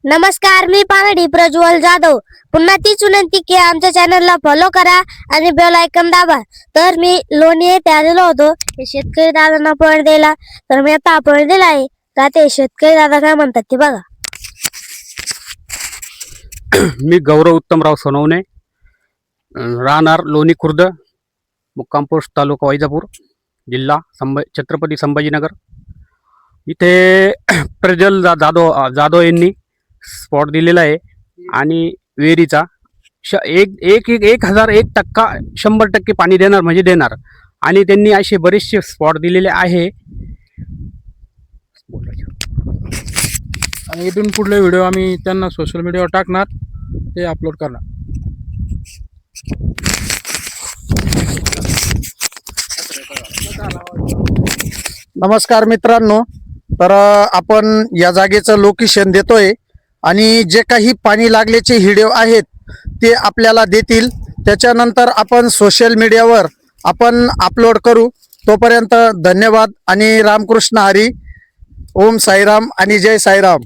नमस्कार, मी पानडी प्रज्वल जाधव. पुन्हा तीच विनंती की आमच्या चॅनलला फॉलो करा आणि बेल आयकॉन दाबा. तर मी लोणी येथे आलेलो होतो हे शेतकरी दादांना पॉइंट द्यायला. तर मी आता पॉइंट दिला आहे का ते शेतकरी दादा काय म्हणतात ते बघा. मी गौरव उत्तमराव सोनवणे, राहणार लोणी खुर्द, मुक्काम पोस्ट तालुका वैजापूर, जिल्हा छत्रपती संभाजीनगर. इथे प्रज्वल जाधव यांनी स्पॉट दिलेला आहे आणि विहिरीचा 1001% 100% पाणी देणार म्हणजे देणार. आणि त्यांनी असे बरेचसे स्पॉट दिलेले आहे. आणि इथून पुढले व्हिडिओ आम्ही त्यांना सोशल मीडियावर टाकणार, ते अपलोड करणार. नमस्कार मित्रांनो, तर आपण या जागेचं लोकेशन देतोय आणि जे काही पाणी लागल्याचे व्हिडिओ आहेत ते आपल्याला देतील. त्याच्यानंतर आपण सोशल मीडियावर आपण अपलोड करू. तोपर्यंत धन्यवाद आणि रामकृष्ण हरी. ओम साईराम आणि जय साईराम.